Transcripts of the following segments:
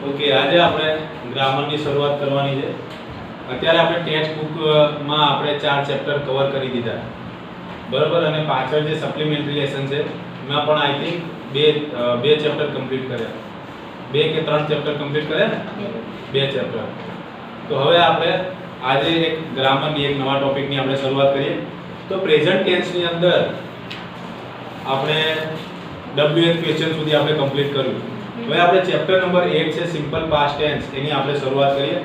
Okay, આજે આપણે ગ્રામરની શરૂઆત કરવાની છે. અત્યારે આપણે ટેક્સ્ટ બુકમાં આપણે 4 ચેપ્ટર કવર કરી દીધા, બરાબર. અને પાછળ જે સપ્લિમેન્ટરી લેસન છે એમાં પણ આઈ થિંક બે ચેપ્ટર કમ્પ્લીટ કર્યા, 2 કે 3 ચેપ્ટર કમ્પ્લીટ કર્યા ને, 2 ચેપ્ટર. તો હવે આપણે આજે એક ગ્રામરની એક નવા ટોપિકની આપણે શરૂઆત કરીએ. તો પ્રેઝન્ટ ટેન્સની અંદર આપણે WH ક્વેશ્ચન સુધી આપણે કમ્પ્લીટ કર્યું. હવે આપણે ચેપ્ટર નંબર 1 છે સિમ્પલ પાસ્ટ ટેન્સ, એની આપણે શરૂઆત કરીએ.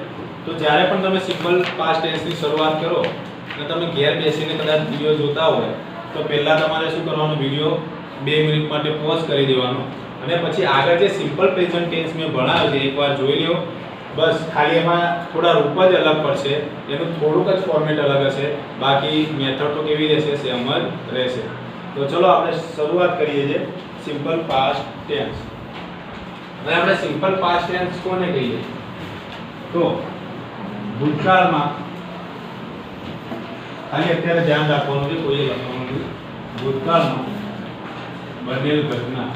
તો જ્યારે પણ તમે સિમ્પલ પાસ્ટ ટેન્સની શરૂઆત કરો અને તમે ઘેર બેસીને કદાચ વિડિયો જોતા હોય તો પહેલા તમારે શું કરવાનું, વિડિયો 2 મિનિટ માટે પોઝ કરી દેવાનો અને પછી આગળ જે સિમ્પલ પ્રેઝન્ટ ટેન્સ મેં ભણાવ્યો છે એકવાર જોઈ લ્યો. બસ ખાલી એમાં થોડા રૂપ જ અલગ પડશે, એનું થોડુંક જ ફોર્મેટ અલગ હશે, બાકી મેથડ તો કેવી રહેશે, સેમ જ રહેશે. તો ચલો આપણે શરૂઆત કરીએ છીએ સિમ્પલ પાસ્ટ ટેન્સ. હવે આપણે સિમ્પલ પાસ્ટ ટેન્સ કોને કહીએ? તો ભૂતકાળમાં, ખાલી અત્યારે ધ્યાન રાખવાનું છે, કોઈ લખવાનું નથી. ભૂતકાળમાં બનેલ ઘટના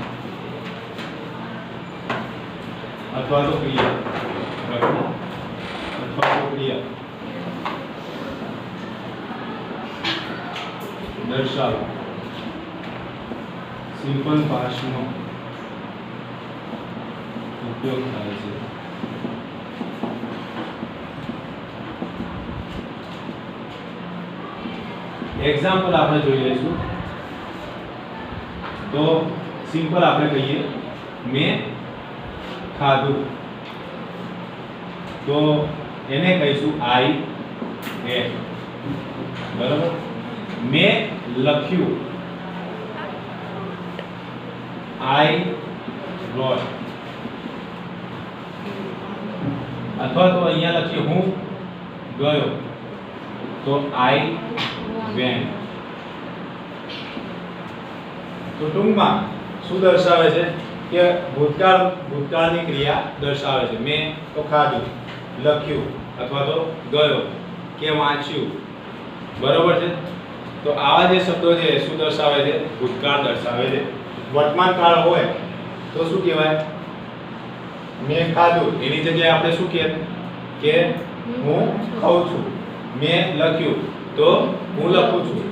અથવા તો ક્રિયા, ઘટના અથવા તો ક્રિયા દર્શાવો સિમ્પલ પાસ્ટનો ઉપયોગ થાય છે. એક્ઝામ્પલ આપણે જોઈ લઈશું. તો સિમ્પલ આપણે કહીએ મેં ખાધું, તો એને કહીશું આઈ એટ, બરાબર. મેં લખ્યું, આઈ રોટ. અથવા તો અહીંયા લખીએ હું ગયો, તો આઈ વેન્ટ. તો ટૂંકમાં શું દર્શાવે છે કે ભૂતકાળની ક્રિયા દર્શાવે છે. મેં તો ખાધું, લખ્યું અથવા તો ગયો કે વાંચ્યું, બરોબર છે. તો આવા જે શબ્દો છે શું દર્શાવે છે? ભૂતકાળ દર્શાવે છે. વર્તમાન કાળ હોય તો શું કહેવાય? મેં ખાધું એની જગ્યાએ આપણે શું કહીએ કે હું ખાઉં છું. મેં લખ્યું તો હું લખું છું.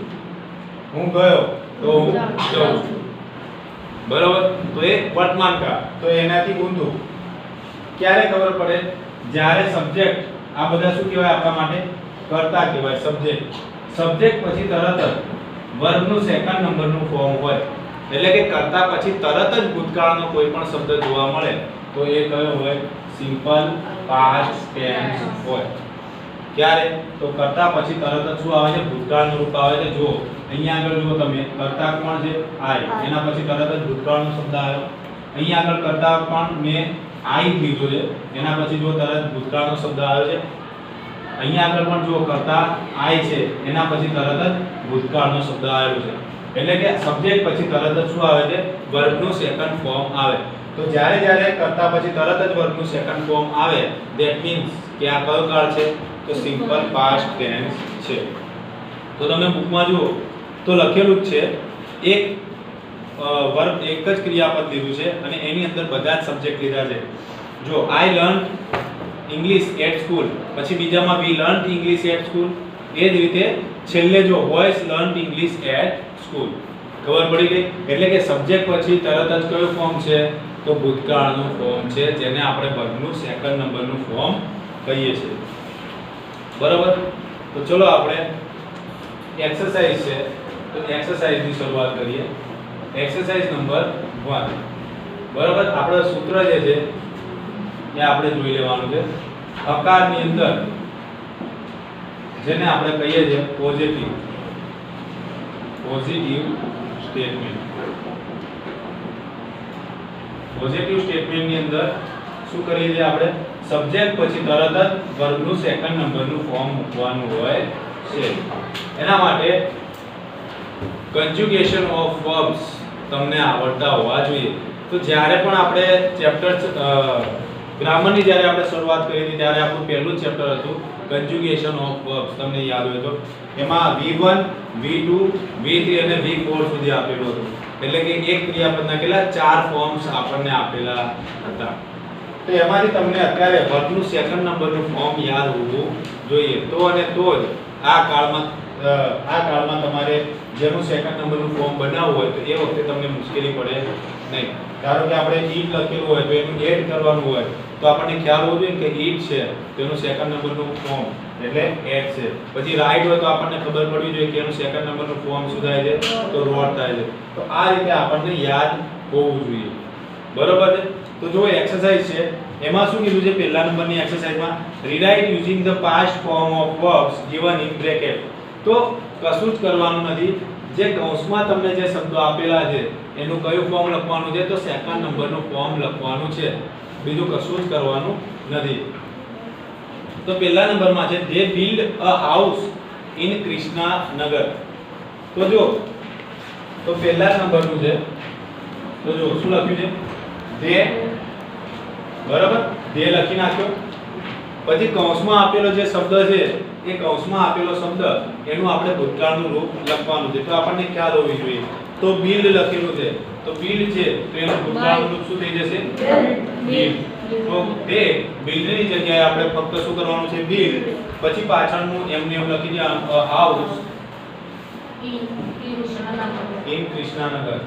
હું ગયો તો હું જાઉં છું, બરાબર. તો એ વર્તમાન કાળ. તો એનાથી ઊંધું ક્યારે ખબર પડે? જ્યારે સબ્જેક્ટ, આ બધા શું કહેવાય આપણા માટે? કર્તા કહેવાય, સબ્જેક્ટ. સબ્જેક્ટ પછી તરત જ વર્બનું સેકન્ડ નંબરનું ફોર્મ હોય, એટલે કે કર્તા પછી તરત જ ભૂતકાળનો કોઈ પણ શબ્દ જોવા મળે તો એ કયો હોય? સિમ્પલ પાસ્ટ ટેન્સ હોય. ક્યારે? તો કર્તા પછી તરત જ શું આવે છે? ભૂતકાળનું રૂપ આવે છે. જો અહીંયા આગળ જો તમે, કર્તા કોણ છે? આઈ, એના પછી તરત જ ભૂતકાળનો શબ્દ આવ્યો. અહીંયા આગળ કર્તા પણ મેં આઈ લીધો છે, એના પછી જો તરત ભૂતકાળનો શબ્દ આવ્યો છે. અહીંયા આગળ પણ જો કર્તા આઈ છે, એના પછી તરત જ ભૂતકાળનો શબ્દ આવ્યો છે. એટલે કે સબ્જેક્ટ પછી તરત જ શું આવે છે? વર્બનું સેકન્ડ ફોર્મ આવે. તો જ્યારે કર્તા પછી તરત જ વર્બનું સેકન્ડ ફોર્મ આવે, ધેટ મીન્સ કે આ કયો કાળ છે? તો સિમ્પલ પાસ્ટ ટેન્સ છે. તો તમે બુકમાં જુઓ તો લખેલું જ છે, એક વર્બ, એક જ ક્રિયાપદ લીધું છે અને એની અંદર બધા જ સબ્જેક્ટ લીધા છે. જો I learn English at school, પછી બીજામાં we learn English at school. એ જ રીતે છેલ્લે જો boys learn English at school. ખબર પડી ગઈ? એટલે કે સબ્જેક્ટ પછી તરત જ કયો ફોર્મ છે? તો ભૂતકાળનું ફોર્મ છે, જેને આપણે વર્બનું સેકન્ડ નંબરનું ફોર્મ કહીએ છીએ, બરાબર. તો ચલો આપણે એક્સરસાઇઝ છે, તો એક્સરસાઇઝની શરૂઆત કરીએ. એક્સરસાઇઝ નંબર 1, બરાબર. આપણો સૂત્ર જે છે એ આપણે જોઈ લેવાનું છે. હકારની અંદર જેને આપણે કહીએ છીએ પોઝિટિવ સ્ટેટમેન્ટ. પોઝિટિવ સ્ટેટમેન્ટની અંદર શું કરીએ છીએ આપણે? સબ્જેક્ટ પછી તરત જ વર્બનું સેકન્ડ નંબરનું ફોર્મ મૂકવાનું હોય છે. એના માટે કન્જ્યુગેશન ઓફ વર્બ્સ તમને આવડતા હોવા જોઈએ. તો જ્યારે પણ આપણે ચેપ્ટર ગ્રામરની જ્યારે આપણે શરૂઆત કરી હતી ત્યારે આપણું પહેલું ચેપ્ટર હતું conjugation of verbs તમને યાદ હોય તો એમાં V1 V2 V3 અને V4 સુધી આપેલું હતું એટલે કે એક ક્રિયાપદના કેટલા ચાર ફોર્મ્સ આપણને આપેલા હતા તો એમાંથી તમને અત્યારે વર્ગનું સેકન્ડ નંબરનું ફોર્મ યાદ હોવું જોઈએ. તો અને તો જ આ કાળમાં તમારે જેનું સેકન્ડ નંબરનું ફોર્મ બનાવવું હોય તો એ વખતે તમને મુશ્કેલી પડે નહીં. ધારો કે આપણે ઈટ લખેલું હોય તો એનું એડ કરવાનું હોય તો આપણને ખ્યાલ હોવો જોઈએ કે ઈટ છે તેનું સેકન્ડ નંબરનું ફોર્મ એટલે એડ છે. પછી રાઈટ હોય તો આપણને ખબર પડવી જોઈએ કે એનું સેકન્ડ નંબરનું ફોર્મ શું થાય છે તો રોડ થાય છે. તો આ રીતે આપણને યાદ હોવું જોઈએ. બરોબર છે. તો જો એક્સરસાઇઝ છે એમાં શું કીધું છે પહેલા નંબરની એક્સરસાઇઝમાં rewrite using the past form of verbs given in bracket. તો કશું જ કરવાનું નથી. જે કૌંસમાં તમને જે શબ્દો આપેલા છે એનું કયું ફોર્મ લખવાનું છે તો સેકન્ડ નંબરનું ફોર્મ લખવાનું છે. બીજું કશું જ કરવાનું નથી. તો પહેલા નંબરમાં છે they build a house in Krishnanagar. તો જો તો પહેલા નંબરનું છે તો જો શું લખ્યું છે they બરાબર they લખી નાખ્યો. પછી કૌંસમાં આપેલો જે શબ્દ છે એ કૌંસમાં આપેલો શબ્દ એનું આપણે ભૂતકાળનું રૂપ લખવાનું છે. તો આપણને ખ્યાલ હોવી જોઈએ. તો build લખેલું છે તો build છે તો એનું ભૂતકાળનું રૂપ શું થઈ જશે build. તો તે build ની જગ્યાએ આપણે ફક્ત શું કરવાનું છે build. પછી પાછળનું એમને એમ લખી દે house in કૃષ્ણાનગર.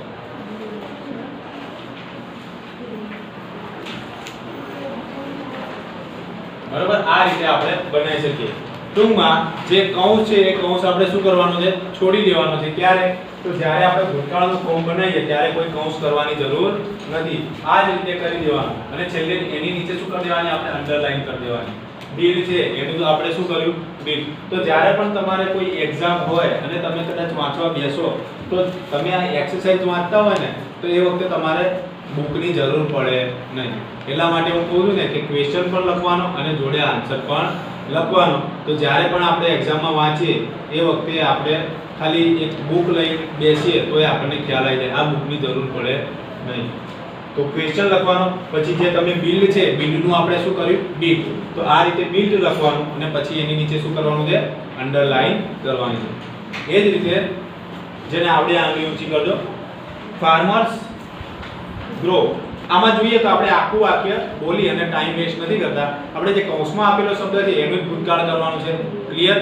બરાબર આ રીતે આપણે બનાવી શકીએ. ટૂંકમાં જે કૌંસ છે એ કૌંસ આપણે શું કરવાનું છે છોડી દેવાનો છે. ક્યારે તો જ્યારે આપણે ભૂતકાળનું ફોર્મ બનાવીએ ત્યારે કોઈ કૌંસ કરવાની જરૂર નથી. આ જ રીતે કરી દેવાનું અને છેલ્લે એની નીચે શું કરી દેવાની આપણે અંડરલાઈન કરી દેવાની. બિલ છે એનું તો આપણે શું કર્યું બિલ. તો જ્યારે પણ તમારે કોઈ એક્ઝામ હોય અને તમે કદાચ વાંચવા બેસો તો તમે આ એક્સરસાઇઝ વાંચતા હોય ને તો એ વખતે તમારે બુકની જરૂર પડે નહીં. એટલા માટે હું કહું છું ને કે ક્વેશ્ચન પણ લખવાનો અને જોડે આન્સર પણ લખવાનો. તો જ્યારે પણ આપણે એક્ઝામમાં વાંચીએ એ વખતે આપણે ખાલી એક બુક લઈ બેસીએ તો એ આપણને ખ્યાલ આવી જાય. આ બુકની જરૂર પડે નહીં. તો ક્વેશ્ચન લખવાનો. પછી જે તમે બિલ્ડ છે બિલ્ડનું આપણે શું કર્યું બિલ્ડ. તો આ રીતે બિલ્ડ લખવાનું અને પછી એની નીચે શું કરવાનું છે અંડરલાઈન કરવાની છે. એ જ રીતે જેને આવડે આંગળી ઊંચી કરજો. Farmers grow. આમાં જોઈએ તો આપણે આખું વાક્ય બોલી અને ટાઈમ વેસ્ટ નથી કરતા. આપણે જે કૌંસમાં આપેલો શબ્દ છે એનું જ ભૂતકાળ કરવાનું છે. ક્લિયર.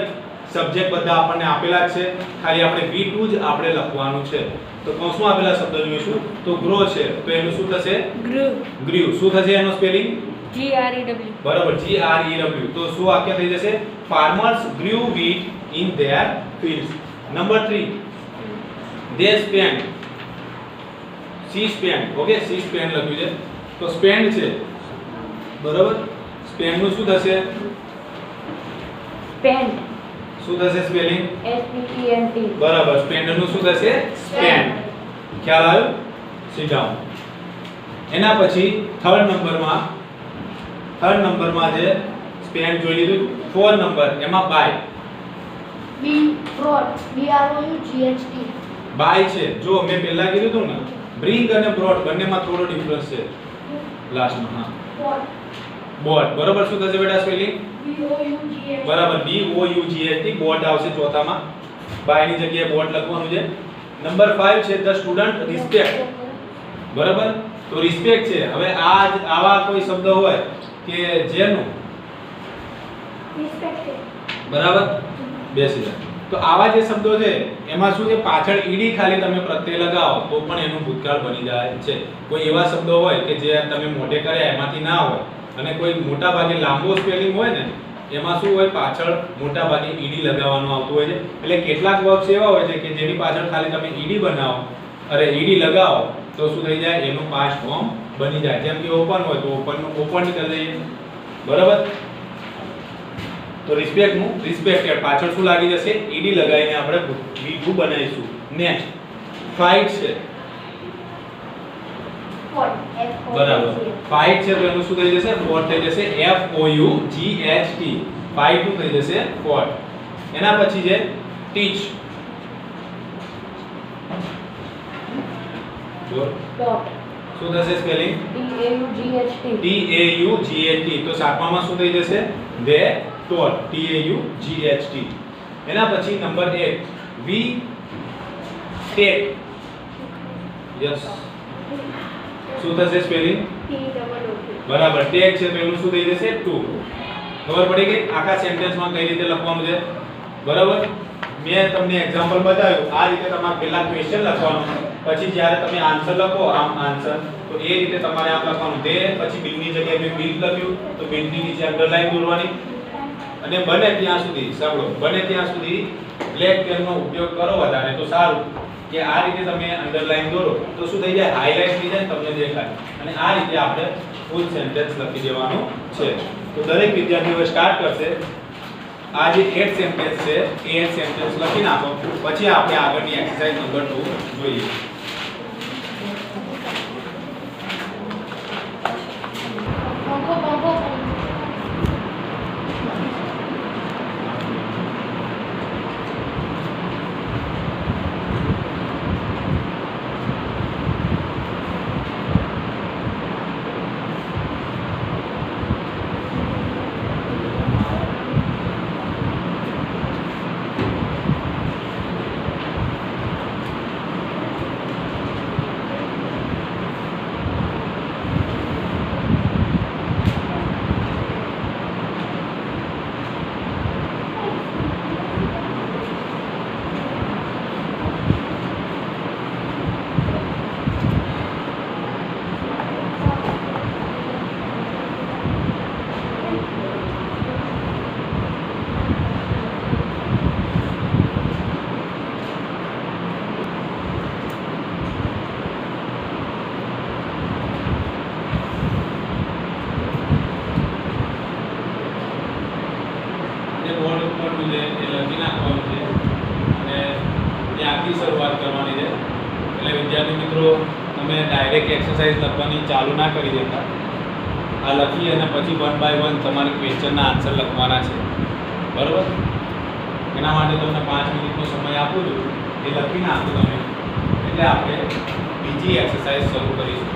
સબ્જેક્ટ બધા આપણને આપેલા જ છે. ખાલી આપણે V2 જ આપણે લખવાનું છે. તો કૌંસમાં આપેલા શબ્દ જોઈશું તો ગ્રો છે તો એનું શું થશે ગ્રીવ. શું થશે એનો સ્પેલિંગ GREW. બરાબર GREW. તો શું વાક્ય થઈ જશે farmers grew wheat in their fields. Number 3 they spent she spent. Okay she spent લખ્યું છે તો spend છે બરાબર. spend નું શું થશે Spent. શું થશે સ્પેલિંગ SPENT. બરાબર. spend નું શું થશે spend. ખ્યાલ આવ્યો. sit down. એના પછી થર્ડ નંબરમાં જે spend જોઈ લીધું. 4 નંબર એમાં buy. Brought. BROUGHT. buy છે જો મેં પહેલા કીધું હતું ને bring અને brought બંનેમાં થોડો ડિફરન્સ છે લાસ્ટમાં. હા bought. બરાબર. શું થશે બેટા સ્પેલિંગ BOUGHT. બરાબર BOUGHT. bought આવશે ચોથામાં. buy ની જગ્યાએ bought લખવાનું છે. નંબર 5 છે the student respect. બરાબર. તો respect છે. હવે આવા કોઈ શબ્દ હોય કે જેનું બરાબર બેસી જાય તો આવા જે શબ્દો છે એમાં શું છે પાછળ ઈડી ખાલી તમે પ્રત્યય લગાવો તો પણ એનું ભૂતકાળ બની જાય છે. કોઈ એવા શબ્દો હોય કે જે તમે મોઢે કર્યા એમાંથી ના હોય અને કોઈ મોટા ભાગે લાંબો સ્પેલિંગ હોય ને એમાં શું હોય પાછળ મોટા ભાગે ઈડી લગાવવાનું આવતું હોય છે. એટલે કેટલાક વર્બ્સ એવા હોય છે કે જેની પાછળ ખાલી તમે ઈડી બનાવો ઈડી લગાવો તો શું થઈ જાય એનું પાસ્ટ ફોર્મ બની જાય. જેમ કે ઓપન હોય તો ઓપનનું ઓપન કરી દઈએ. બરાબર. તો રિસ્પેક્ટ નું રિસ્પેક્ટેડ પાછળ શું લાગી જશે ઈડી લગાવીને આપણે V2 બનાવીશું. નેક્સ્ટ ફાઇટ છે બરાબર. ફાઇટ છે તો એનું શું થઈ જશે ફોર્ટ થઈ જશે FOUGHT. ફાઇટ નું થઈ જશે ફોર્ટ. એના પછી છે ટીચ. શું થશે સ્પેલિંગ TAUGHT. તો સાતમામાં શું થઈ જશે they taught. TAUGHT. એના પછી નંબર 8 we take. યસ શું થશે સ્પેલિંગ? બરાબર. ટેક છે તો એનું શું થઈ જશે? ટુ. ખબર પડી ગઈ આખા સેન્ટેન્સમાં કઈ રીતે લખવાનું છે? બરાબર. મેં તમને એક્ઝામ્પલ બતાવ્યું આ રીતે તમારે પહેલા ક્વેશ્ચન લખવાનું, પછી જ્યારે તમે આન્સર લખો આમ આન્સર, તો એ રીતે તમારે આમ લખવાનું. તે પછી બિલની જગ્યાએ મેં બિલ લખ્યું તો બિલની નીચે અંડરલાઈન દોરવાની. અને બને ત્યાં સુધી સાંભળો, બને ત્યાં સુધી બ્લેક પેનનો ઉપયોગ કરો વધારે તો સારું, કે આ રીતે તમે અંડરલાઈન દોરો તો શું થઈ જાય? હાઇલાઇટ થઈ જાય, તમને દેખાય. અને આ રીતે આપણે ફૂલ સેન્ટેન્સ લખી દેવાનું છે. તો દરેક વિદ્યાર્થીઓ સ્ટાર્ટ કરશે. આ જે 8 સેન્ટેન્સ છે એ 8 સેન્ટેન્સ લખી નાખો, પછી આપણે આગળની એક્સરસાઇઝ નંબર 2 જોઈએ. બોર્ડ ઉપર જે લખી નાખવાનું છે અને ત્યાંથી શરૂઆત કરવાની છે. એટલે વિદ્યાર્થી મિત્રો તમે ડાયરેક્ટ એક્સરસાઇઝ લખવાની ચાલુ ના કરી દેતા. આ લખી અને પછી 1 બાય 1 તમારે ક્વેશ્ચનના આન્સર લખવાના છે. બરાબર. એના માટે તમને 5 મિનિટનો સમય આપું છું. એ લખી નાખો તમે, એટલે આપણે બીજી એક્સરસાઇઝ શરૂ કરીશું.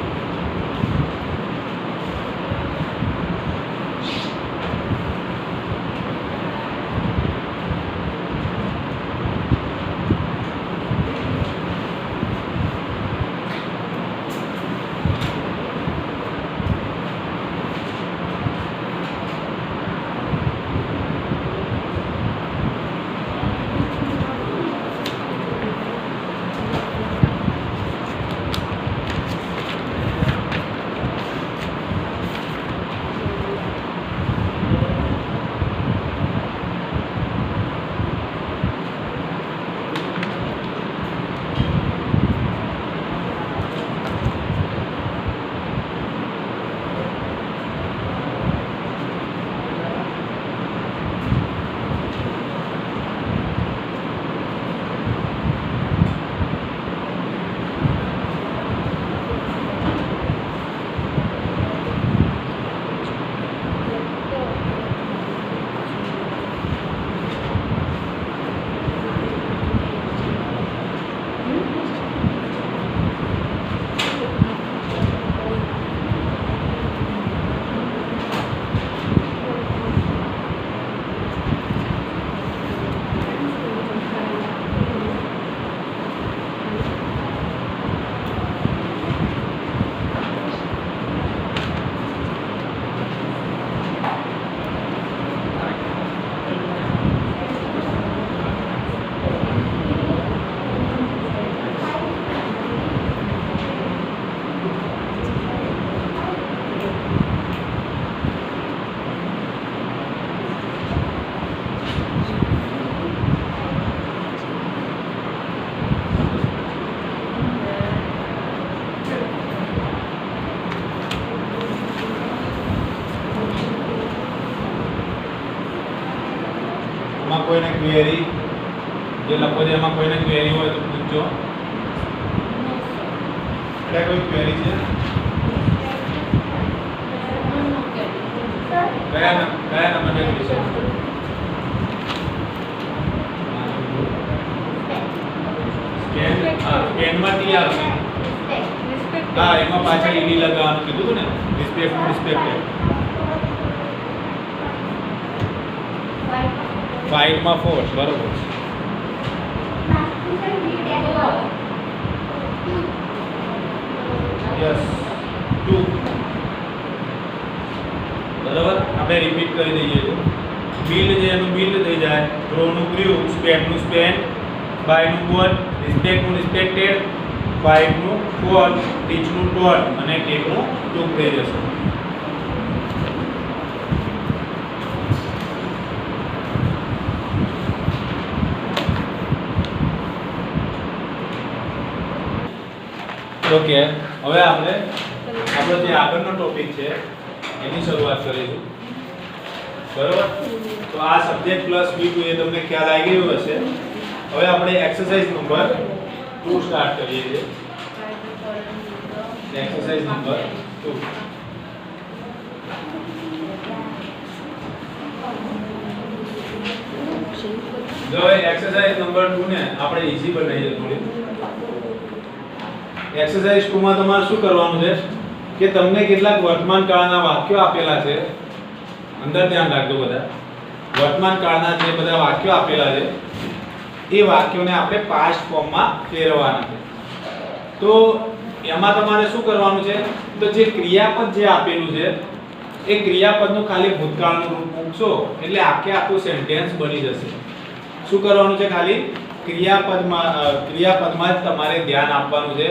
કોઈને ક્વેરી જે લખો છે એમાં કોઈને ક્વેરી હોય તો પૂછજો. એટલે કોઈ ક્વેરી છે? કયા નંબરની ક્વેરી છે? સ્કેનમાં ટી આવશે. હા, એમાં પાછળ ઈડી લગાવવાનું કીધું હતું ને, રિસ્પેક્ટેડ. ફાઇલમાં ફોર્સ બરોબર. યસ. took. બરાબર, આપણે રિપીટ કરી દઈએ તો બિલ્ડ જે એનું બિલ્ડ થઈ જાય, ગ્રો નું ગ્રીવ, સ્પેન્ડ નું સ્પેન્ડ, બાય નું બોટ, રિસ્પેક્ટ નું રિસ્પેક્ટેડ, ફાઇટ નું ફોટ, ટીચ નું ટોટ અને ટેક નું ટુક થઈ જશે. ઓકે, હવે આપણે આપણો જે આગળનો ટોપિક છે એની શરૂઆત કરીશું. બરાબર, તો આ સબ્જેક્ટ પ્લસ B2 એ તમને ખ્યાલ આવી ગયો હશે. હવે આપણે એક્સરસાઇઝ નંબર 2 સ્ટાર્ટ કરીએ છીએ. Exercise number 2. જો એક્સરસાઇઝ નંબર 2 ને આપણે ઈઝી બનાવીએ થોડી. એક્સરસાઇઝ 2 માં તમારે શું કરવાનું છે કે તમને કેટલાક વર્તમાન કાળના વાક્યો આપેલા છે. અંદર ધ્યાન રાખજો બધા. વર્તમાન કાળના જે બધા વાક્યો આપેલા છે એ વાક્યોને આપણે પાસ્ટ ફોર્મમાં ફેરવવાના છે. તો એમાં તમારે શું કરવાનું છે, તો જે ક્રિયાપદ જે આપેલું છે એ ક્રિયાપદનું ખાલી ભૂતકાળનું રૂપ મૂકશો એટલે આખું સેન્ટેન્સ બની જશે. શું કરવાનું છે, ખાલી ક્રિયાપદમાં જ તમારે ધ્યાન આપવાનું છે.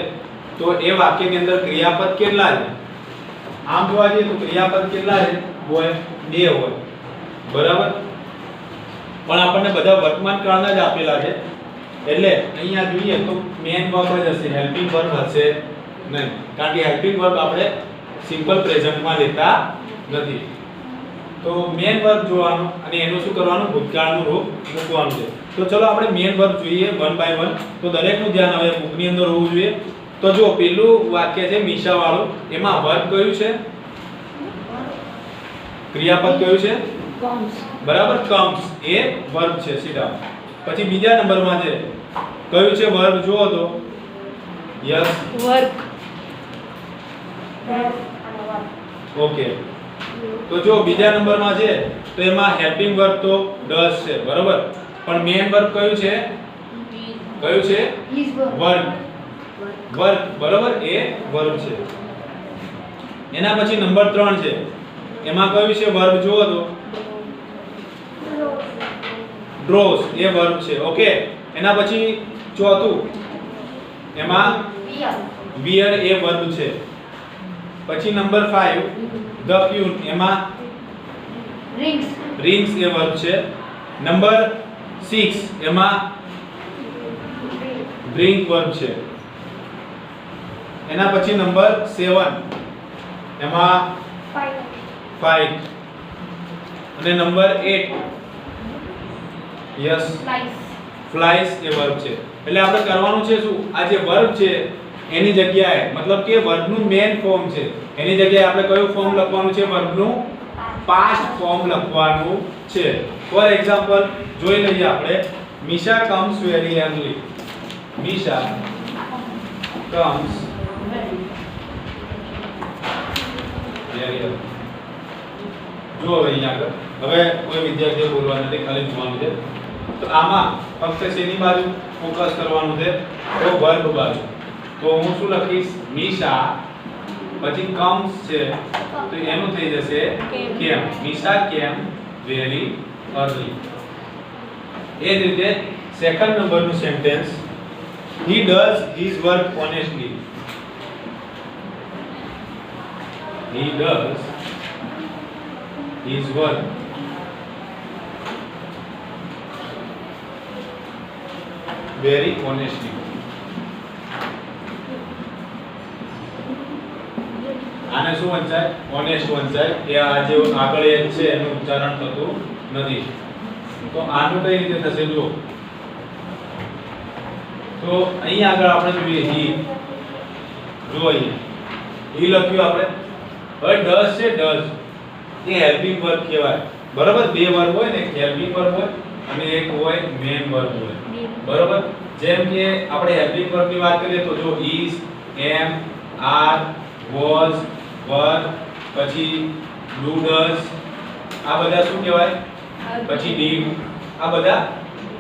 તો એ વાક્યની અંદર ક્રિયાપદ કેટલા છે? આમ જોવા જઈએ તો ક્રિયાપદ કેટલા છે? હોય 2 હોય. બરાબર, પણ આપણને બધા વર્તમાન કાળના જ આપેલા છે એટલે અહીંયા જોઈએ તો મેન વર્બ જ હશે, હેલ્પિંગ વર્બ હશે નહીં, કારણ કે હેલ્પિંગ વર્બ આપણે સિમ્પલ પ્રેઝન્ટમાં લેતા નથી. તો મેન વર્બ જોવાનું અને એનું શું કરવાનું, ભૂતકાળનું રૂપ મૂકવાનું છે. તો ચલો આપણે મેન વર્બ જોઈએ વન બાય વન. તો દરેકનું ધ્યાન હવે બુકની અંદર હોવું જોઈએ. તો જો પેલું વાક્ય છે મીશા વાળું, એમાં વર્બ કયું છે? ક્રિયાપદ કયું છે? comes. બરાબર, comes એ વર્બ છે સીધા. પછી બીજા નંબરમાં છે કયું છે વર્બ જુઓ તો યસ work. ઓકે. તો જો બીજા નંબરમાં છે તો એમાં હેલ્પિંગ વર્બ તો does છે. બરાબર, પણ મેઇન વર્બ કયું છે? કયું છે? His work. વર્ક. વર્ક બરાબર એ વર્બ છે. એના પછી નંબર 3 છે, એમાં કયું છે વર્બ જુઓ તો draws એ વર્બ છે. ઓકે. એના પછી ચોથું એમાં wear એ વર્બ છે. પછી નંબર 5 the tune એમાં Rings. rings એ વર્બ છે. નંબર 6 એમાં bring વર્બ છે. એના પછી નંબર 7 એમાં fight અને નંબર 8 યસ flies એ વર્બ છે. એટલે આપણે કરવાનું છે શું, આ જે વર્બ છે એની જગ્યાએ મતલબ કે વર્બનું મેઇન ફોર્મ છે એની જગ્યાએ આપણે કયું ફોર્મ લખવાનું છે? વર્બનું પાસ્ટ ફોર્મ લખવાનું છે. ફોર એક્ઝામ્પલ જોઈ લઈએ આપણે, Misha comes very early. Misha comes very early. જો અહીંયા આગળ હવે કોઈ વિદ્યાર્થીએ બોલવાનું નથી, ખાલી જોવાનું છે. તો આમાં ફક્ત શેની બાજુ ફોકસ કરવાનું છે? તો વર્બ બાજુ. તો હું શું લખીશ? મીશા પછી કમ્સ છે તો એનું થઈ જશે કેમ. મીશા કેમ વેરી અર્લી. એ જ રીતે સેકન્ડ નંબરનું sentence, he does his work honestly. He does his work very honestly. આને શું વંચાય? ઓનેસ્ટ વંચાય. એ આ જે આગળ એક છે એનું ઉચ્ચારણ થતું નથી. તો આનું કઈ રીતે થશે જો, તો અહીં આગળ આપણે જોઈએ he. જો અહીં he લખ્યું આપણે. હવે does છે, does એ હેલ્પિંગ વર્બ કહેવાય. બરાબર, બે વર્બ હોય ને, એક હેલ્પિંગ વર્બ હોય અને એક હોય મેઇન વર્બ હોય. બરાબર, જેમ કે આપણે હેલ્પિંગ વર્બની વાત કરીએ તો જો is, am, are, was, were, પછી do, does આ બધા શું કહેવાય? પછી did આ બધા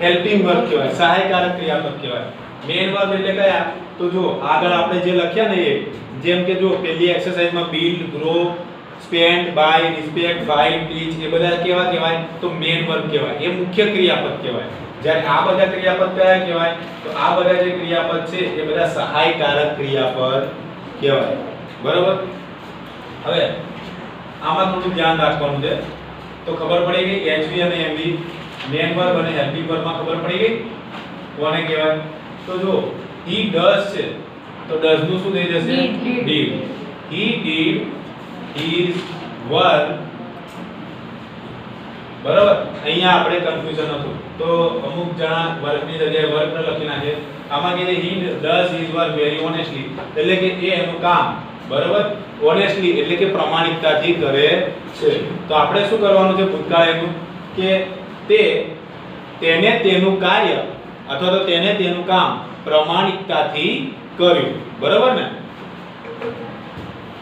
હેલ્પિંગ વર્બ કહેવાય, સહાયકારક ક્રિયાપદ કહેવાય. મેઇન વર્બ એટલે કયા? તો જો આગળ આપણે જે લખ્યા ને એ જેમ કે જો પહેલી એક્સરસાઇઝમાં build, grow, spend, buy, respect, fight, teach એ બધા કેવા કહેવાય? તો મેન વર્બ કહેવાય. એ મુખ્ય ક્રિયાપદ કહેવાય. જ્યારે આ બધા ક્રિયાપદ કયા કહેવાય? તો આ બધા જે ક્રિયાપદ છે એ બધા સહાયકારક ક્રિયાપદ કહેવાય. બરોબર? હવે આમાં થોડું ધ્યાન રાખવાનું છે. તો ખબર પડી ગઈ એચવી અને એમવી મેન વર્બ અને હેલ્પિંગ વર્બમાં ખબર પડી ગઈ કોને કહેવાય? તો જો he does છે તો does નું શું થઈ જશે? did. He did his work. બરાબર? અહીંયા આપણે કન્ફ્યુઝન હતું તો અમુક જણા વર્કની જગ્યાએ વર્ક ન લખી નાખે. આમાં કે he does his work very honestly એટલે કે એ એનું કામ બરાબર ઓનેસ્ટલી એટલે કે પ્રમાણિકતાથી કરે છે. તો આપણે શું કરવાનું છે ભૂતકાળ એનું કે તેને તેનું કાર્ય અથવા તો તેને તેનું કામ પ્રમાણિકતાથી કર્યું. બરાબર ને?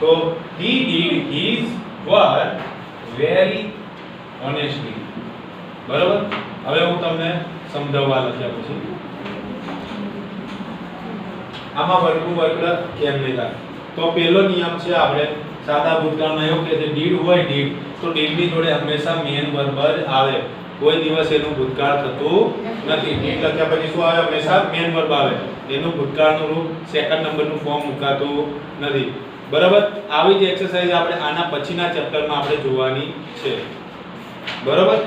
તો he did his work very honestly. બરાબર? હવે હું તમને સમજાવવા લખ્યા પછી આમાં વર્ગનું વર્ગ કેમ નહીં થાય. તો પહેલો નિયમ છે આપણે સાદા ભૂતકાળમાં એવું કે છે did હોય did તો did ની જોડે હંમેશા મેન વર્બ જ આવે. કોઈ દિવસ એનું ભૂતકાળ થતું નથી. did લખ્યા પછી શું આવે? હંમેશા મેન વર્બ આવે. એનું ભૂતકાળનું રૂપ સેકન્ડ નંબરનું ફોર્મ મુકાતું નથી. બરાબર? આવી જ એક્સરસાઇઝ આપણે આના પછીના ચેપ્ટરમાં આપણે જોવાની છે. બરાબર?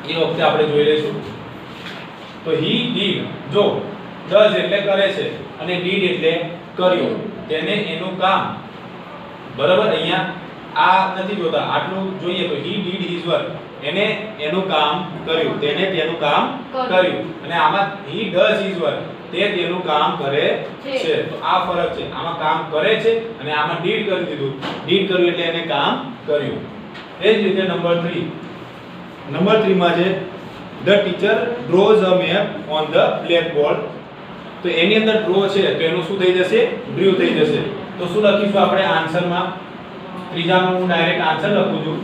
એ વખતે આપણે જોઈ લઈશું. તો he did જો does એટલે કરે છે અને did એટલે કર્યું. તેને એનું કામ બરાબર અહીંયા આ નથી જોતા આટલું જોઈએ તો he did his work એને એનું કામ કર્યું. તેને તેનું કામ કર્યું અને આમાં he does his work તે તેનું કામ કરે છે. તો આ ફરક છે. આમાં કામ કરે છે અને આમાં did કરી દીધું. did કર્યું એટલે એને કામ કર્યું. એ જ રીતે નંબર 3 માં છે the teacher draws a map on the blackboard. તો એની અંદર ડ્રો છે તો એનું શું થઈ જશે? ડ્રીવ થઈ જશે. તો શું લખીશું આપણે આન્સરમાં? ત્રીજામાં હું ડાયરેક્ટ આન્સર લખું છું.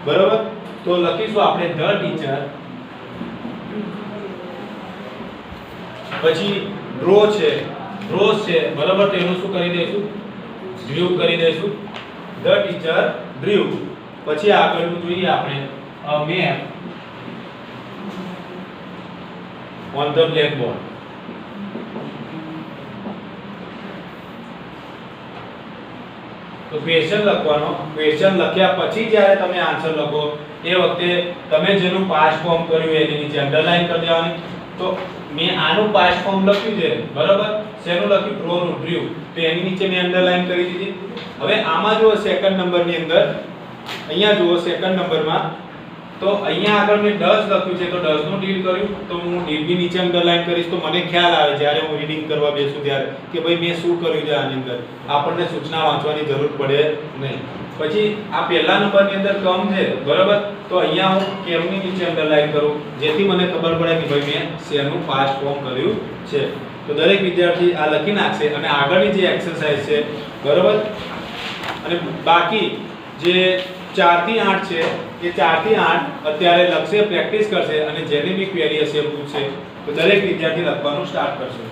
બરાબર? તો લખીશું આપણે the teacher પછી ડ્રો છે બરાબર? તો એનું શું કરી દઈશું? ડ્રીવ કરી દઈશું. the teacher drew પછી આગળનું જોઈએ આપણે a map on the blackboard. તો ક્વેશ્ચન લખવાનો. ક્વેશ્ચન લખ્યા પછી જ્યારે તમે આન્સર લખો એ વખતે તમે જેનું પાસ્ટ ફોર્મ કર્યું એની નીચે અંડરલાઈન કરી દેવાની. તો મેં આનું પાસ્ટ ફોર્મ લખ્યું છે બરાબર? શેનું લખ્યું? ડ્રો નું ડ્રીવ. તો એની નીચે મેં અંડરલાઈન કરી દીધી. હવે આમાં જો સેકન્ડ નંબરની અંદર અહીંયા જુઓ સેકન્ડ નંબરમાં તો અહીંયા આગળ મેં does લખ્યું છે તો does નું ડીડ કર્યું તો હું ડીડ ની નીચે અંડરલાઈન કરીશ તો મને ખ્યાલ આવે જ્યારે હું રીડિંગ કરવા બેસું ત્યારે કે ભાઈ મેં શું કર્યું છે આની અંદર. આપણને સૂચના વાંચવાની જરૂર પડે નહીં. પછી આ પહેલા નંબરની અંદર કમ છે બરાબર? તો અહીંયા હું કેમ ની નીચે અંડરલાઈન કરું જેથી મને ખબર પડે કે ભાઈ મેં શેનું પાસ્ટ ફોર્મ કર્યું છે. તો દરેક વિદ્યાર્થી આ લખી નાખશે અને આગળની જે એક્સરસાઇઝ છે બરાબર? અને બાકી જે 4 થી 8 છે એ 4 થી 8 અત્યારે લખશે, પ્રેક્ટિસ કરશે અને જેની બી ક્વેરી હશે પૂછશે તો દરેક વિદ્યાર્થી લખવાનું સ્ટાર્ટ કરશે.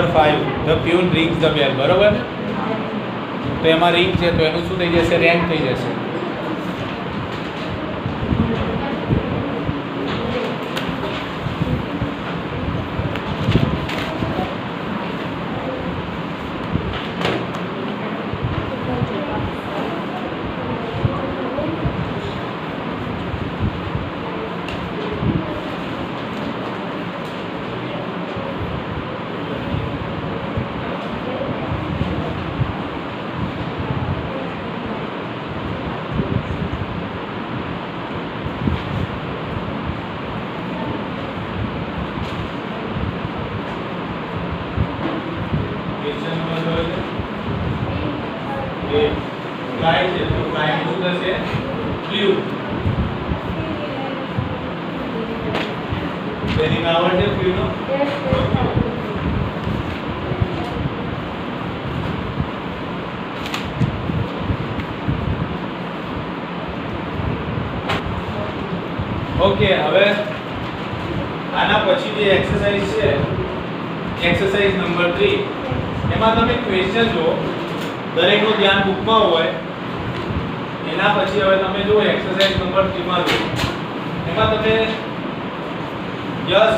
Number 5 the peon rings the bell, બરોબર. તો એમાં રિંગ છે તો એનું શું થઈ જશે? રેન્ક થઈ જશે. ફ્લાય છે તો ફ્લાય શું થશે? ફ્લ્યુ. સ્પેલિંગ આવડે છે ફ્લ્યુ નો? ઓકે, હવે આના પછી જે એક્સરસાઇઝ છે, એક્સરસાઇઝ નંબર 3, એમાં તમે ક્વેશ્ચન જો દરેકનું ધ્યાન બુકમાં હોય. એના પછી હવે તમે જો એક્સરસાઇઝ નંબર 3 માં જો એમાં તમે યસ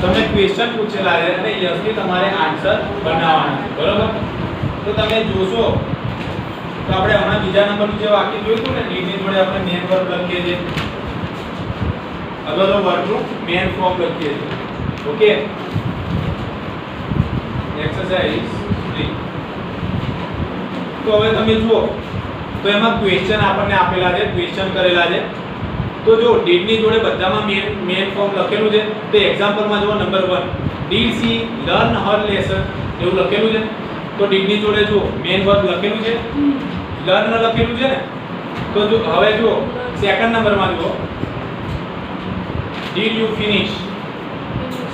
તમે ક્વેશ્ચન પૂછેલા છે અને યસ થી તમારે આન્સર બનાવવાના છે, બરોબર. તો તમે જોશો તો આપણે હમણાં બીજા નંબરનું જે વાક્ય જોયું હતું ને, ડી ની જોડે આપણે મેન વર્બ લખીએ છીએ અથવા તો વર્બનું મેન ફોર્મ લખીએ છીએ. Okay, exercise 3. તો હવે તમે જુઓ તો એમાં ક્વેશ્ચન આપણને આપેલા છે, ક્વેશ્ચન કરેલા છે. તો જો ડીડ ની જોડે બધામાં મેન ફોર્મ લખેલું છે. તો એક્ઝામ્પલમાં જુઓ number 1, did she learn Har lesson એવું લખેલું છે. તો ડીડ ની જોડે જુઓ મેન વર્બ લખેલું છે, લર્ન લખેલું છે ને. તો જો હવે જુઓ સેકન્ડ નંબરમાં જુઓ ડીડ યુ ફિનિશ.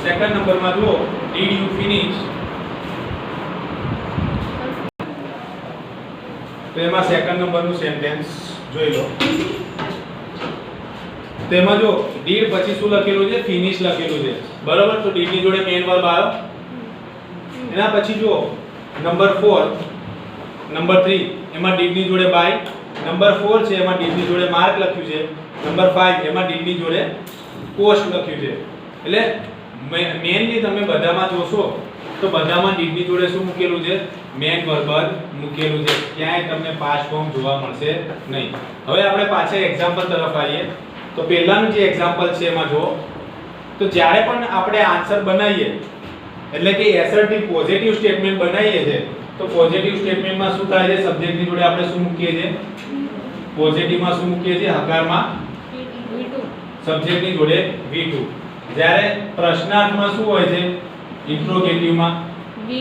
સેકન્ડ નંબરમાં જુઓ ડીડ યુ ફિનિશ. તો એમાં સેકન્ડ નંબરનું સેન્ટેન્સ જોઈ લો. તેમાં જો ડીડ પછી શું લખેલું છે? ફિનિશ લખેલું છે, બરોબર. તો ડીડ ની જોડે મેન વર્બ આવ્યો. એના પછી જો નંબર 4, નંબર 3 એમાં ડીડ ની જોડે બાય. નંબર 4 છે એમાં ડીડ ની જોડે માર્ક લખ્યું છે. નંબર 5 એમાં ડીડ ની જોડે પોસ્ટ લખ્યું છે. એટલે મેનલી તમે બધામાં જોશો તો બધામાં ડીડ ની જોડે શું મૂકેલું છે? મેન વર્બ મૂકેલું છે. ક્યાંય તમને પાસ્ટ ફોર્મ જોવા મળશે નહીં. હવે આપણે પાછા એક્ઝામ્પલ તરફ આવીએ. તો પહેલાનું જે એક્ઝામ્પલ છે એમાં જો તો જ્યારે પણ આપણે આન્સર બનાવીએ એટલે કે એસર્ટિવ પોઝિટિવ સ્ટેટમેન્ટ બનાવીએ છે તો પોઝિટિવ સ્ટેટમેન્ટમાં શું થાય છે? સબ્જેક્ટની જોડે આપણે શું મૂકીએ છીએ? પોઝિટિવમાં શું મૂકીએ છીએ? હકારમાં V2. સબ્જેક્ટની જોડે V2. જ્યારે પ્રશ્નાર્થમાં શું હોય છે? ઇન્ટ્રોગેટિવમાં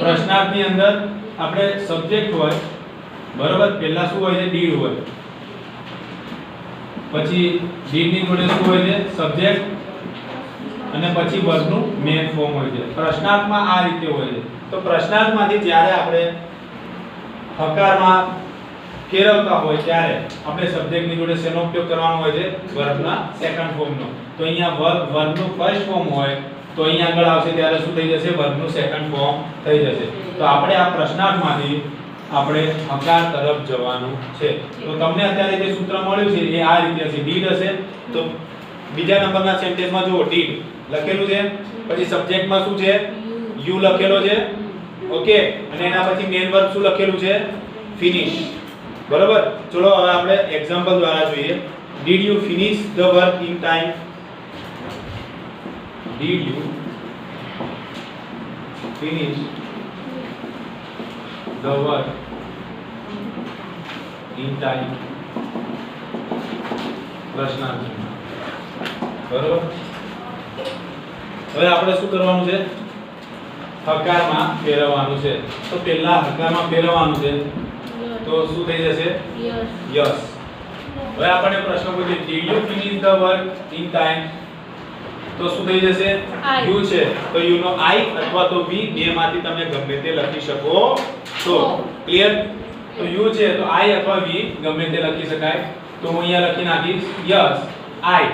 પ્રશ્નાર્થની અંદર આપણે સબ્જેક્ટ હોય, બરોબર. પહેલા શું હોય છે? ડીડ હોય. પછી ડીડ ની જોડે શું હોય છે? સબ્જેક્ટ અને પછી વર્બનું મેન ફોર્મ હોય છે. પ્રશ્નાર્થમાં આ રીતે હોય છે. તો પ્રશ્નાર્થમાંથી જ્યારે આપણે હકારમાં ફેરવતા હોય ત્યારે આપણે સબ્જેક્ટની જોડે શેનો ઉપયોગ કરવાનો હોય છે? વર્બના સેકન્ડ ફોર્મનો. તો અહીંયા વર્બનું ફર્સ્ટ ફોર્મ હોય તો અહીંયા આગળ આવશે ત્યારે શું થઈ જશે? વર્બનું સેકન્ડ ફોર્મ થઈ જશે. તો આપણે આ પ્રશ્નાર્થમાંથી આપણે હકાર તરફ જવાનું છે. તો તમને અત્યારે જે સૂત્ર મળ્યું છે એ આ રીતે હશે. ડીડ હશે તો બીજા નંબરના સેન્ટેન્સમાં જુઓ ડીડ લખેલું છે, પછી સબ્જેક્ટમાં શું છે? યુ લખેલો છે. ઓકે, અને એના પછી મેન વર્બ શું લખેલું છે? ફિનિશ. બરોબર. ચલો હવે આપણે એક્ઝામ્પલ દ્વારા જોઈએ. Did you finish the work in time? Did you finish the work in time? પ્રશ્નાર્થ. બરોબર. હવે આપણે શું કરવાનું છે? હકારમાં ફેરવવાનું છે. તો પહેલા હકારમાં ફેરવવાનું છે તો શું થઈ જશે? યસ. હવે આપણે પ્રશ્ન પૂછીએ Did you finish the work in time? તો શું થઈ જશે? યુ છે તો યુ નો આઈ અથવા તો વી બેમાંથી તમે ગમે તે લખી શકો છો. ક્લિયર? તો યુ છે તો આઈ અથવા વી ગમે તે લખી શકાય. તો હું અહીંયા લખી નાખીશ યસ આઈ.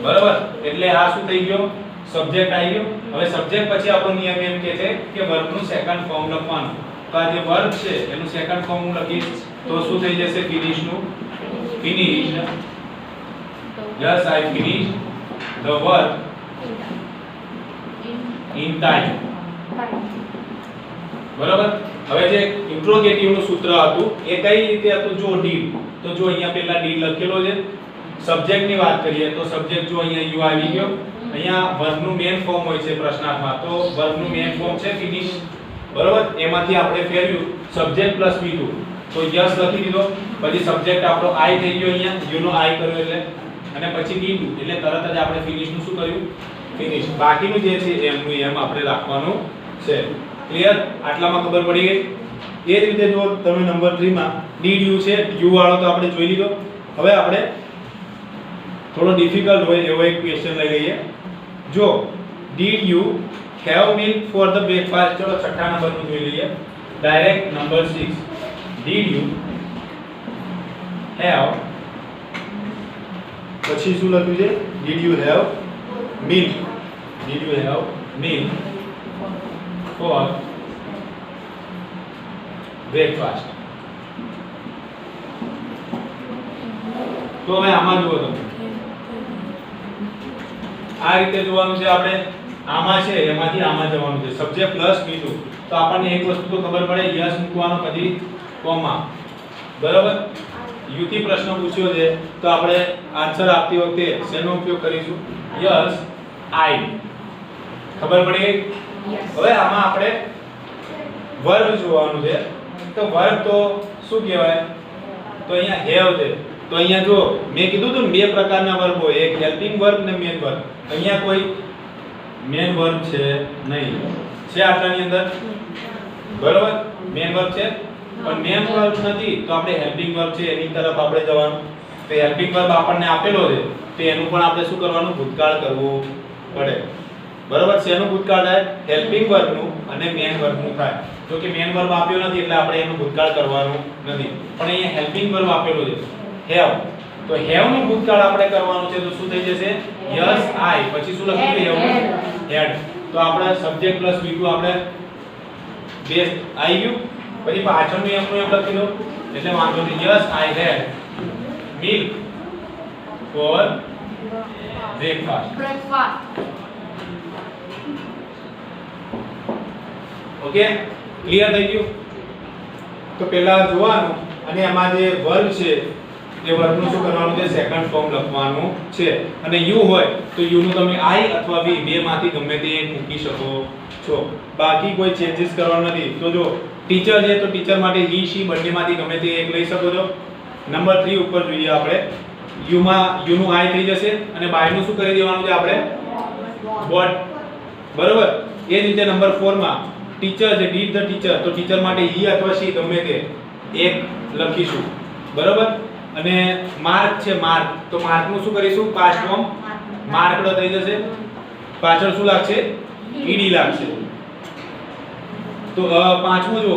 બરાબર. એટલે આ શું થઈ ગયો? સબ્જેક્ટ આવી ગયો. હવે સબ્જેક્ટ પછી આપણો નિયમ એમ કહે છે કે વર્બનું સેકન્ડ ફોર્મ લખવાનું. તો આ જે વર્બ છે એનું સેકન્ડ ફોર્મ હું લખીશ તો શું થઈ જશે? ફિનિશ નું finish. Yes, I finished the work in time. બરાબર. હવે જે ઇન્ટ્રોગેટિવ નું સૂત્ર હતું એ કઈ રીતે હતું? જો did, તો જો અહીંયા પહેલા did લખેલો છે. સબ્જેક્ટ ની વાત કરીએ તો સબ્જેક્ટ જો અહીંયા યુ આવી ગયો. અહીંયા વર્બ નું મેઇન ફોર્મ હોય છે પ્રશ્નાર્થમાં, તો વર્બ નું મેઇન ફોર્મ છે ફિનિશ. બરાબર. એમાંથી આપણે ફેરવ્યું સબ્જેક્ટ પ્લસ V2, તો યસ લખી દીધો. પછી સબ્જેક્ટ આપણો I થઈ ગયો, અહીંયા યુ નો I કર્યો એટલે, અને પછી D2 એટલે તરત જ આપણે ફિનિશ નું શું કર્યું? ફિનિશ. બાકીનું જે છે એમનું એમ આપણે રાખવાનું છે. ક્લિયર? આટલામાં ખબર પડી ગઈ. એ જ રીતે જો તમે નંબર 3 માં did you છે, યુ વાળો તો આપણે જોઈ લીધો. હવે આપણે થોડો ડિફિકલ્ટ હોય એવો એક ક્વેશ્ચન લઈ લઈએ. જો did you have milk for the breakfast, ચલો છઠ્ઠા નંબરનું જોઈ લઈએ. Direct number 6, did you have, પછી શું લખ્યું છે? did you have milk, did you have milk for breakfast. તો હવે આમાં જુઓ તમે, આ રીતે જોવાનું છે આપણે. આમાં છે એમાંથી આમાં જવાનું છે. સબ્જેક્ટ પ્લસ V2, તો આપણને એક વસ્તુ તો ખબર પડે, યસ મૂકવાનો પછી કોમા. બરાબર. યુ થી પ્રશ્ન પૂછ્યો છે તો આપણે આન્સર આપતી વખતે શેનો ઉપયોગ કરીશું? Yes I. ખબર પડી ગઈ? હવે આમાં આપણે વર્બ જોવાનું છે. તો વર્બ તો શું કહેવાય? તો અહીંયા હેવ છે. તો અહીંયા જો મેં કીધું હતું બે પ્રકારના વર્બ હોય, એક હેલ્પિંગ વર્બ ને મેન વર્બ. અહીંયા કોઈ મેન વર્બ છે નહીં. છે આટલાની અંદર? બરાબર. મેન વર્બ છે પણ મેન વર્બ નથી, તો આપણે હેલ્પિંગ વર્બ છે એની તરફ આપણે જવાનું. તો હેલ્પિંગ વર્બ આપણને આપેલો છે તો એનું પણ આપણે શું કરવાનું? ભૂતકાળ કરવું પડે. બરાબર. શેનું ભૂતકાળ થાય? હેલ્પિંગ વર્બનું અને મેન વર્બનું થાય. જો કે મેન વર્બ આપ્યો નથી એટલે આપણે એનું ભૂતકાળ કરવાનું નથી, પણ અહીંયા હેલ્પિંગ વર્બ આપેલો છે હેવ. તો હેવ નું ભૂતકાળ આપણે કરવાનું છે તો શું થઈ જશે? Yes I. પછી શું લખ્યું? હેવ હેડ. તો આપણે સબ્જેક્ટ પ્લસ V2 આપણે બેસ્ટ આવી ગયું. પછી પાછળનું એમનું એમ લખી દો એટલે વાંધો નહીં. Yes I had milk for breakfast. Okay, clear થઈ ગયું? તો પહેલા જોવાનું અને એમાં જે વર્બ છે એ વર્બનું શું કરવાનું છે? સેકન્ડ ફોર્મ લખવાનું છે. અને યુ હોય તો યુ નું તમે આઈ અથવા વી બે માંથી ગમે તે એક મૂકી શકો છો. બાકી કોઈ ચેન્જીસ કરવાનું નથી. તો જો ટીચર છે તો ટીચર માટે હી શી બંનેમાંથી ગમે તે એક લઈ શકો છો. નંબર 3 ઉપર જોઈએ આપણે. યુ માં યુ નું આઈ થઈ જશે અને બાય નું શું કરી દેવાનું છે આપણે? વોટ. બરોબર. એ જ રીતે નંબર 4 માં ટીચર છે, ડીડ ધ ટીચર, તો ટીચર માટે હી અથવા શી ગમે તે એક લખીશું. બરોબર. અને માર્ક છે માર્ક, તો માર્ક નું શું કરીશું? પાસ્ટ ફોર્મ માર્કડ થઈ જશે. પાછળ શું લાગશે? ઈડી લાગશે. તો પાંચમું જો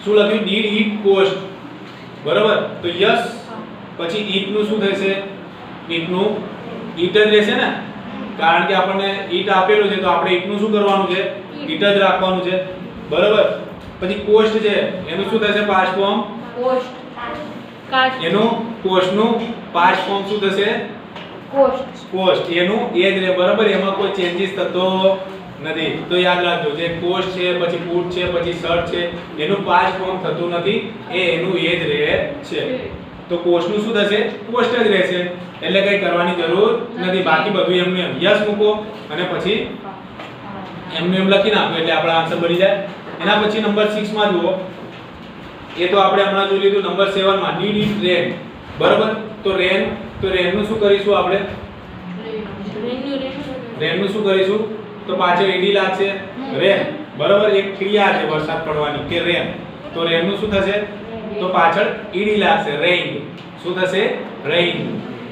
શું લખ્યું? Did it cost. બરોબર. તો યસ પછી ઈટ નું શું થશે? ઈટ નું ઈટ જ રહેશે ને, કારણ કે આપણને ઈટ આપેલું છે તો આપણે ઈટ નું શું કરવાનું છે? ઈટ જ રાખવાનું છે. બરોબર. પછી કોસ્ટ છે એનું શું થશે? Past form cost. એનું કોસ્ટ નું પાસ્ટ ફોર્મ શું થશે? કોસ્ટ. એનું એ જ રહે. બરાબર. એમાં કોઈ ચેન્જીસ થતો નથી. તો યાદ રાખજો, જે કોસ્ટ છે પછી ફૂડ છે પછી શર્ટ છે એનું પાસ્ટ ફોર્મ થતું નથી, એનું એ જ રહે છે. તો કોસ્ટ નું શું થશે? કોસ્ટ જ રહેશે. એટલે કઈ કરવાની જરૂર નથી. બાકી બધું એમનું એમ યસ મૂકો અને પછી એમનું એમ લખી નાખો એટલે આપણો આન્સર બની જાય. એના પછી નંબર 6 માં જુઓ. એ તો આપણે હમણાં જોઈ લીધું. નંબર 7 માં ડીડ ઇટ રેન. બરાબર. તો રેન નું શું કરીશું આપણે? રેન નું શું કરીશું? તો પાછળ ઈડી લાગશે રેન. બરાબર. એક ક્રિયા છે વરસાદ પડવાની કે રેન. તો રેન નું શું થશે? તો પાછળ ઈડી લાગશે રેઇન. શું થશે? રેઇન.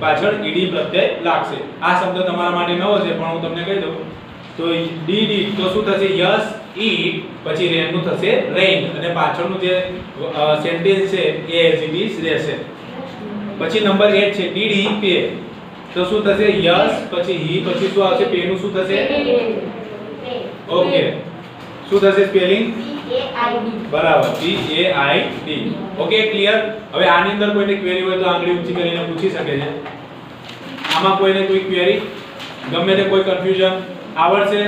પાછળ ઈડી પ્રત્યય લાગશે. આ શબ્દ તમારા માટે નવો છે પણ હું તમને કહી દઉં. તો ડીડ ઇટ તો શું થશે? યસ ઈટ પછી રેન નું થશે રેઇન અને પાછળનું જે સેન્ટેન્સ છે એ એઝ ઇટ ઇઝ રહેશે. પછી નંબર 8 છે ડીડ હી પે. તો શું થશે યસ પછી હી પછી શું આવશે પેનું શું થશે ઓકે શું થશે સ્પેલિંગ બરાબર P A I D okay clear હવે આની અંદર કોઈને ક્વેરી હોય તો આંગળી ઊંચી કરીને પૂછી શકે છે આમાં કોઈને કોઈ ક્વેરી ગમે તે કોઈ કન્ફ્યુઝન આવડશે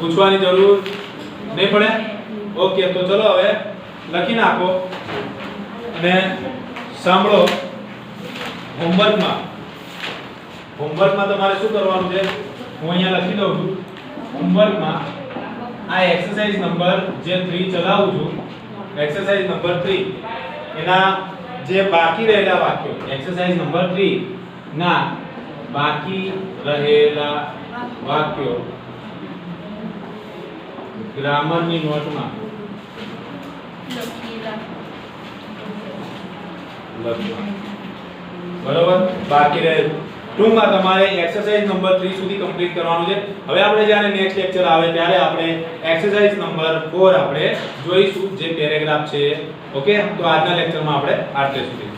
પૂછવાની જરૂર નહીં પડે ઓકે તો ચલો હવે લખી નાખો અને સાંભળો હોમવર્કમાં તમારે શું કરવાનું છે હું અહીંયા લખી દઉં છું હોમવર્કમાં આ એક્સરસાઇઝ નંબર જે 3 ચલાવું છું એક્સરસાઇઝ નંબર 3 એના જે બાકી રહેલા વાક્યો એક્સરસાઇઝ નંબર 3 ના બાકી રહેલા વાક્યો ગ્રામરની નોટમાં લખવા બરોબર બાકી રહે ટૂંકમાં તમારે એક્સરસાઇઝ નંબર 3 સુધી કમ્પ્લીટ કરવાનું છે હવે આપણે જ્યારે નેક્સ્ટ લેક્ચર આવે ત્યારે આપણે એક્સરસાઇઝ નંબર 4 આપણે જોઈશું જે પેરેગ્રાફ છે ઓકે તો આજના લેક્ચરમાં આપણે આટલે સુધી